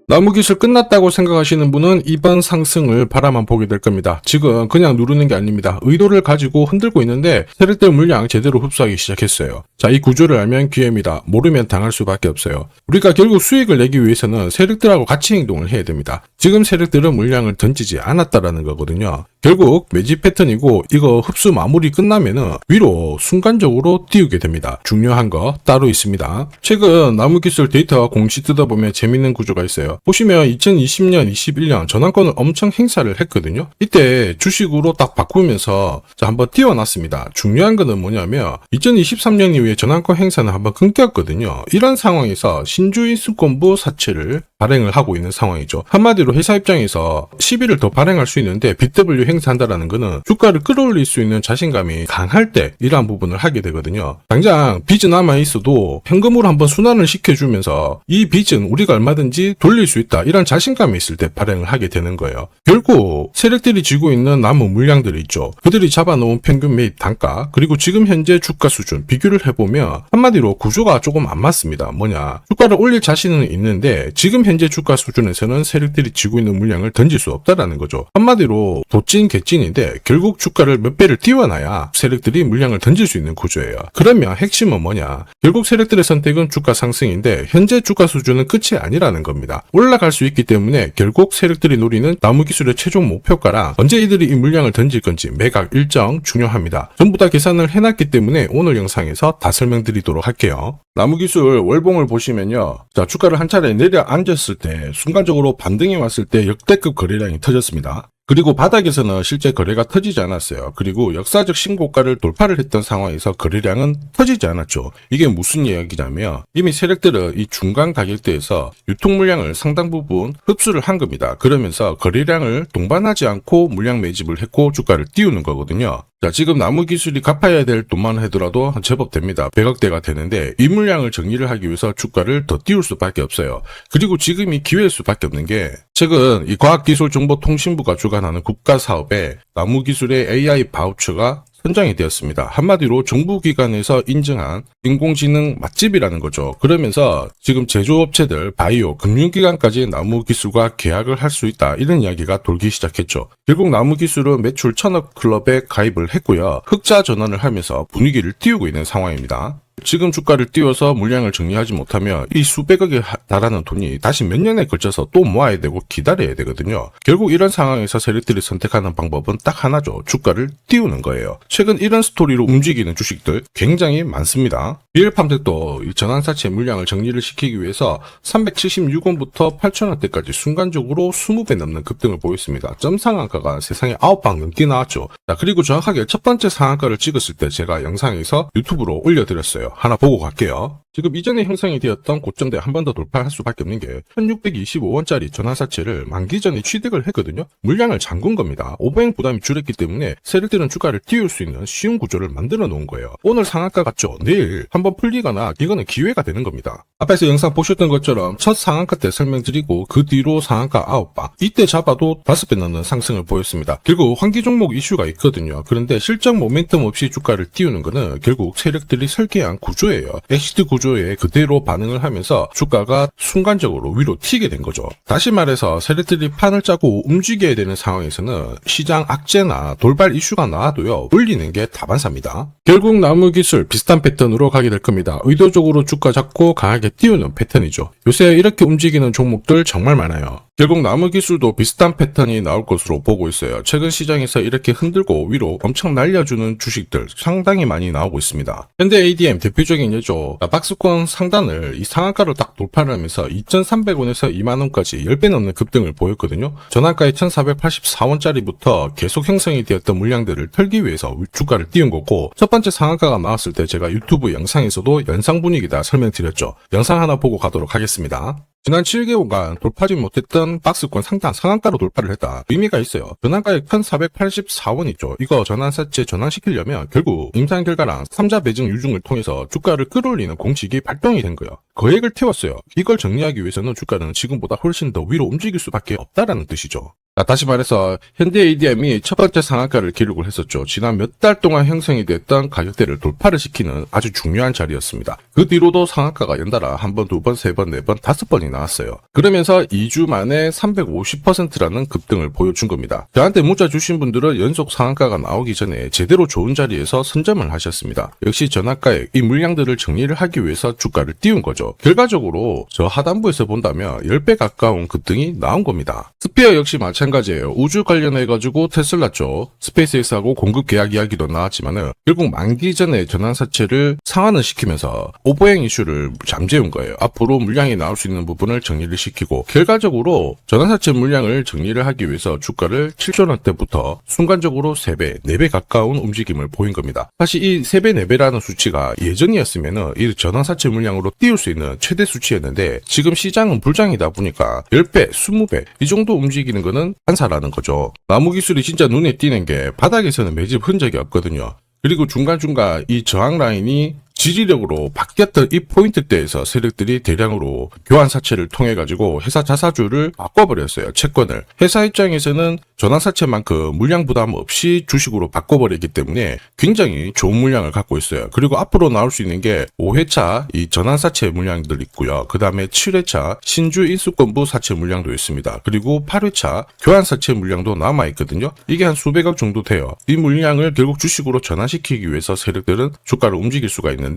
나무기술 끝났다고 생각하시는 분은 이번 상승을 바라만 보게 될 겁니다. 지금 그냥 누르는 게 아닙니다. 의도를 가지고 흔들고 있는데 세력들 물량 제대로 흡수하기 시작했어요. 자, 이 구조를 알면 기회입니다. 모르면 당할 수밖에 없어요. 우리가 결국 수익을 내기 위해서는 세력들하고 같이 행동을 해야 됩니다. 지금 세력들은 물량을 던지지 않았다라는 거거든요. 결국 매집 패턴이고 이거 흡수 마무리 끝나면은 위로 순간적으로 띄우게 됩니다. 중요한 거 따로 있습니다. 최근 나무기술 데이터 공시 뜯어보면 재밌는 구조가 있어요. 보시면 2020년, 21년 전환권을 엄청 행사를 했거든요. 이때 주식으로 딱 바꾸면서 한번 띄워놨습니다. 중요한 거는 뭐냐면 2023년 이후에 전환권 행사는 한번 끊겼거든요. 이런 상황에서 신주인 수권부 사채를 발행을 하고 있는 상황이죠. 한마디로 회사 입장에서 시비를 더 발행할 수 있는데 BW 행사한다라는 거는 주가를 끌어올릴 수 있는 자신감이 강할 때 이러한 부분을 하게 되거든요. 당장 빚은 남아있어도 현금으로 한번 순환을 시켜주면서 이 빚은 우리가 얼마든지 돌릴 수 있다, 이런 자신감이 있을 때 발행을 하게 되는 거예요. 결국 세력들이 쥐고 있는 남은 물량들이 있죠. 그들이 잡아놓은 평균 매입 단가, 그리고 지금 현재 주가 수준 비교를 해보면 한마디로 구조가 조금 안 맞습니다. 뭐냐, 주가를 올릴 자신은 있는데 지금 현재 주가 수준에서는 세력들이 쥐고 있는 물량을 던질 수 없다라는 거죠. 한마디로 도찐 개찐인데 결국 주가를 몇 배를 띄워놔야 세력들이 물량을 던질 수 있는 구조예요. 그러면 핵심은 뭐냐, 결국 세력들의 선택은 주가 상승인데 현재 주가 수준은 끝이 아니라는 겁니다. 올라갈 수 있기 때문에 결국 세력들이 노리는 나무기술의 최종 목표가랑 언제 이들이 이 물량을 던질 건지 매각 일정 중요합니다. 전부 다 계산을 해놨기 때문에 오늘 영상에서 다 설명드리도록 할게요. 나무기술 월봉을 보시면요, 자, 주가를 한 차례 내려앉았을 때 순간적으로 반등이 왔을 때 역대급 거래량이 터졌습니다. 그리고 바닥에서는 실제 거래가 터지지 않았어요. 그리고 역사적 신고가를 돌파를 했던 상황에서 거래량은 터지지 않았죠. 이게 무슨 이야기냐면 이미 세력들은 이 중간 가격대에서 유통 물량을 상당 부분 흡수를 한 겁니다. 그러면서 거래량을 동반하지 않고 물량 매집을 했고 주가를 띄우는 거거든요. 자, 지금 나무기술이 갚아야 될 돈만 하더라도 제법 됩니다. 100억대가 되는데 이 물량을 정리를 하기 위해서 주가를 더 띄울 수밖에 없어요. 그리고 지금이 기회일 수밖에 없는 게 최근 이 과학기술정보통신부가 주관하는 국가사업에 나무기술의 AI 바우처가 선정이 되었습니다. 한마디로 정부기관에서 인증한 인공지능 맛집이라는 거죠. 그러면서 지금 제조업체들, 바이오, 금융기관까지 나무기술과 계약을 할 수 있다, 이런 이야기가 돌기 시작했죠. 결국 나무기술은 매출 1000억 클럽에 가입을 했고요. 흑자 전환을 하면서 분위기를 띄우고 있는 상황입니다. 지금 주가를 띄워서 물량을 정리하지 못하면 이 수백억에 달하는 돈이 다시 몇 년에 걸쳐서 또 모아야 되고 기다려야 되거든요. 결국 이런 상황에서 세력들이 선택하는 방법은 딱 하나죠. 주가를 띄우는 거예요. 최근 이런 스토리로 움직이는 주식들 굉장히 많습니다. 비엘팜텍도 이 전환사채 물량을 정리를 시키기 위해서 376원부터 8,000원대까지 순간적으로 20배 넘는 급등을 보였습니다. 점 상한가가 세상에 9방 넘게 나왔죠. 자, 그리고 정확하게 첫 번째 상한가를 찍었을 때 제가 영상에서 유튜브로 올려드렸어요. 하나 보고 갈게요. 지금 이전에 형성이 되었던 고점대 한 번 더 돌파할 수밖에 없는 게 1625원짜리 전환사채를 만기 전에 취득을 했거든요. 물량을 잠근 겁니다. 오버행 부담이 줄었기 때문에 세력들은 주가를 띄울 수 있는 쉬운 구조를 만들어 놓은 거예요. 오늘 상한가 같죠? 내일 한번 풀리거나 이거는 기회가 되는 겁니다. 앞에서 영상 보셨던 것처럼 첫 상한가 때 설명드리고 그 뒤로 상한가 9방, 이때 잡아도 5배 넘는 상승을 보였습니다. 결국 환기 종목 이슈가 있거든요. 그런데 실적 모멘텀 없이 주가를 띄우는 거는 결국 세력들이 설계한 구조예요. 엑시트 구조에 그대로 반응을 하면서 주가가 순간적으로 위로 튀게 된 거죠. 다시 말해서 세력들이 판을 짜고 움직여야 되는 상황에서는 시장 악재나 돌발 이슈가 나와도요, 올리는 게 다반사입니다. 결국 나무기술 비슷한 패턴으로 가게 될 겁니다. 의도적으로 주가 잡고 강하게 띄우는 패턴이죠. 요새 이렇게 움직이는 종목들 정말 많아요. 결국 나무기술도 비슷한 패턴이 나올 것으로 보고 있어요. 최근 시장에서 이렇게 흔들고 위로 엄청 날려주는 주식들 상당히 많이 나오고 있습니다. 현대 ADM 대표적인 예죠. 박스권 상단을 이 상한가로 딱 돌파를 하면서 2,300원에서 2만원까지 10배 넘는 급등을 보였거든요. 전환가의 1,484원짜리부터 계속 형성이 되었던 물량들을 털기 위해서 주가를 띄운 거고, 첫 번째 상한가가 나왔을 때 제가 유튜브 영상에서도 연상 분위기다 설명드렸죠. 영상 하나 보고 가도록 하겠습니다. 지난 7개월간 돌파하지 못했던 박스권 상단 상한가로 돌파를 했다. 의미가 있어요. 전환가액 1,484원 있죠. 이거 전환사채 전환시키려면 결국 임상 결과랑 3자 배정 유증을 통해서 주가를 끌어올리는 공식이 발동이 된 거예요. 거액을 태웠어요. 이걸 정리하기 위해서는 주가는 지금보다 훨씬 더 위로 움직일 수밖에 없다라는 뜻이죠. 자, 다시 말해서 현대 ADM이 첫 번째 상한가를 기록을 했었죠. 지난 몇 달 동안 형성이 됐던 가격대를 돌파를 시키는 아주 중요한 자리였습니다. 그 뒤로도 상한가가 연달아 한 번, 두 번, 세 번, 네 번, 다섯 번이 나왔어요. 그러면서 2주 만에 350%라는 급등을 보여준 겁니다. 저한테 문자 주신 분들은 연속 상한가가 나오기 전에 제대로 좋은 자리에서 선점을 하셨습니다. 역시 전학가에 이 물량들을 정리를 하기 위해서 주가를 띄운 거죠. 결과적으로 저 하단부에서 본다면 10배 가까운 급등이 나온 겁니다. 스피어 역시 마찬가지예요. 우주 관련해가지고 테슬라 쪽 스페이스X하고 공급 계약 이야기도 나왔지만은 결국 만기 전에 전환사채를 상환을 시키면서 오버행 이슈를 잠재운 거예요. 앞으로 물량이 나올 수 있는 부분을 정리를 시키고 결과적으로 전환사채 물량을 정리를 하기 위해서 주가를 7조 원대부터 순간적으로 3배, 4배 가까운 움직임을 보인 겁니다. 사실 이 3배, 4배라는 수치가 예전이었으면은 이 전환사채 물량으로 띄울 수 있는 최대 수치였는데 지금 시장은 불장이다 보니까 10배, 20배 이 정도 움직이는 거는 한사라는 거죠. 나무 기술이 진짜 눈에 띄는 게 바닥에서는 매집 흔적이 없거든요. 그리고 중간중간 이 저항 라인이 지지력으로 바뀌었던 이 포인트대에서 세력들이 대량으로 교환 사채를 통해 가지고 회사 자사주를 바꿔버렸어요. 채권을. 회사 입장에서는 전환사채만큼 물량 부담 없이 주식으로 바꿔버리기 때문에 굉장히 좋은 물량을 갖고 있어요. 그리고 앞으로 나올 수 있는 게 5회차 이 전환사채 물량들 있고요. 그 다음에 7회차 신주 인수권부 사채 물량도 있습니다. 그리고 8회차 교환사채 물량도 남아있거든요. 이게 한 수백억 정도 돼요. 이 물량을 결국 주식으로 전환시키기 위해서 세력들은 주가를 움직일 수가 있는데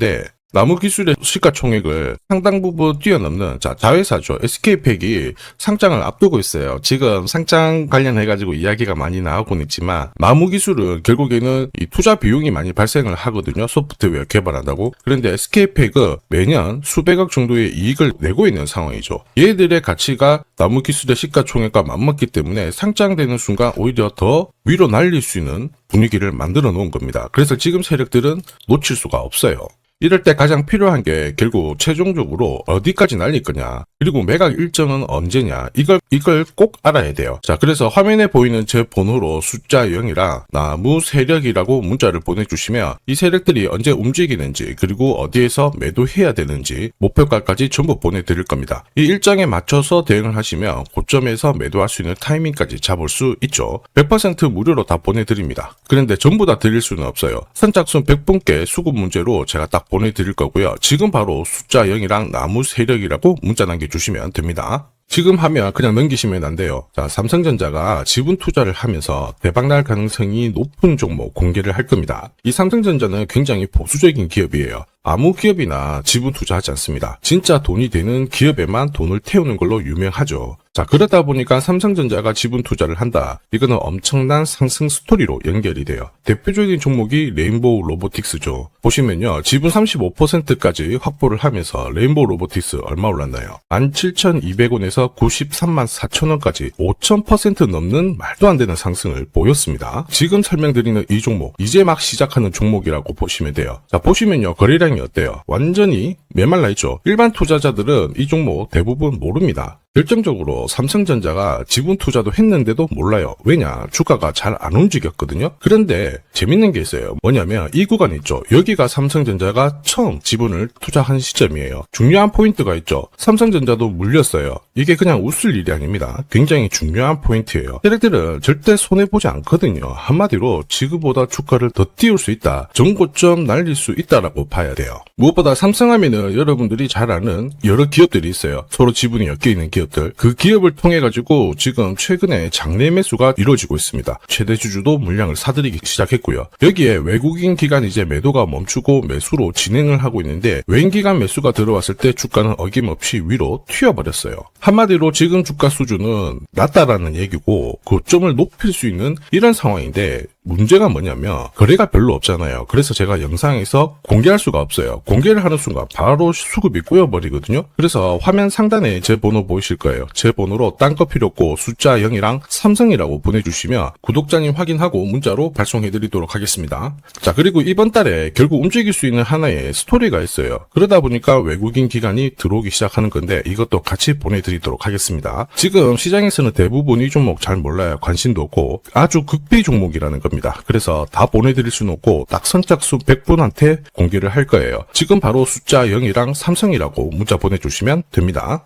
나무기술의 시가총액을 상당 부분 뛰어넘는 자회사죠. SK팩이 상장을 앞두고 있어요. 지금 상장 관련해가지고 이야기가 많이 나오곤 있지만 나무기술은 결국에는 이 투자 비용이 많이 발생을 하거든요. 소프트웨어 개발한다고. 그런데 SK팩은 매년 수백억 정도의 이익을 내고 있는 상황이죠. 얘들의 가치가 나무기술의 시가총액과 맞먹기 때문에 상장되는 순간 오히려 더 위로 날릴 수 있는 분위기를 만들어 놓은 겁니다. 그래서 지금 세력들은 놓칠 수가 없어요. 이럴 때 가장 필요한 게 결국 최종적으로 어디까지 날릴 거냐, 그리고 매각 일정은 언제냐, 이걸 꼭 알아야 돼요. 자, 그래서 화면에 보이는 제 번호로 숫자 0이랑 나무 세력이라고 문자를 보내주시면 이 세력들이 언제 움직이는지, 그리고 어디에서 매도해야 되는지 목표가까지 전부 보내드릴 겁니다. 이 일정에 맞춰서 대응을 하시면 고점에서 매도할 수 있는 타이밍까지 잡을 수 있죠. 100% 무료로 다 보내드립니다. 그런데 전부 다 드릴 수는 없어요. 선착순 100분께 수급 문제로 제가 딱 보내드릴 거고요. 지금 바로 숫자 0이랑 나무 세력이라고 문자 남겨주시면 됩니다. 지금 하면 그냥 넘기시면 안 돼요. 자, 삼성전자가 지분 투자를 하면서 대박날 가능성이 높은 종목 공개를 할 겁니다. 이 삼성전자는 굉장히 보수적인 기업이에요. 아무 기업이나 지분 투자하지 않습니다. 진짜 돈이 되는 기업에만 돈을 태우는 걸로 유명하죠. 자, 그러다 보니까 삼성전자가 지분 투자를 한다. 이거는 엄청난 상승 스토리로 연결이 돼요. 대표적인 종목이 레인보우 로보틱스죠. 보시면요. 지분 35%까지 확보를 하면서 레인보우 로보틱스 얼마 올랐나요? 17,200원에서 93만 4천원까지 5,000% 넘는 말도 안 되는 상승을 보였습니다. 지금 설명드리는 이 종목, 이제 막 시작하는 종목이라고 보시면 돼요. 자, 보시면요. 거래량이 어때요? 완전히 메말라 있죠. 일반 투자자들은 이 종목 대부분 모릅니다. 결정적으로 삼성전자가 지분 투자도 했는데도 몰라요. 왜냐? 주가가 잘 안 움직였거든요. 그런데 재밌는 게 있어요. 뭐냐면 이 구간 있죠. 여기가 삼성전자가 처음 지분을 투자한 시점이에요. 중요한 포인트가 있죠. 삼성전자도 물렸어요. 이게 그냥 웃을 일이 아닙니다. 굉장히 중요한 포인트예요. 세력들은 절대 손해보지 않거든요. 한마디로 지금보다 주가를 더 띄울 수 있다. 전고점 날릴 수 있다라고 봐야 돼요. 무엇보다 삼성하면은 여러분들이 잘 아는 여러 기업들이 있어요. 서로 지분이 엮여있는 기업들. 그 기업을 통해 가지고 지금 최근에 장내 매수가 이루어지고 있습니다. 최대 주주도 물량을 사들이기 시작했고요. 여기에 외국인 기관 이제 매도가 멈추고 매수로 진행을 하고 있는데 외인 기관 매수가 들어왔을 때 주가는 어김없이 위로 튀어버렸어요. 한마디로 지금 주가 수준은 낮다라는 얘기고 고점을 높일 수 있는 이런 상황인데 문제가 뭐냐면 거래가 별로 없잖아요. 그래서 제가 영상에서 공개할 수가 없어요. 공개를 하는 순간 바로 수급이 꼬여버리거든요. 그래서 화면 상단에 제 번호 보이실 거예요. 제 번호로 딴 거 필요 없고 숫자 0이랑 삼성이라고 보내주시면 구독자님 확인하고 문자로 발송해드리도록 하겠습니다. 자, 그리고 이번 달에 결국 움직일 수 있는 하나의 스토리가 있어요. 그러다 보니까 외국인 기관이 들어오기 시작하는 건데 이것도 같이 보내드리도록 하겠습니다. 지금 시장에서는 대부분 이 종목 잘 몰라요. 관심도 없고 아주 극비 종목이라는 겁니다. 그래서 다 보내드릴 수는 없고 딱 선착순 100분한테 공개를 할 거예요. 지금 바로 숫자 0이랑 삼성이라고 문자 보내주시면 됩니다.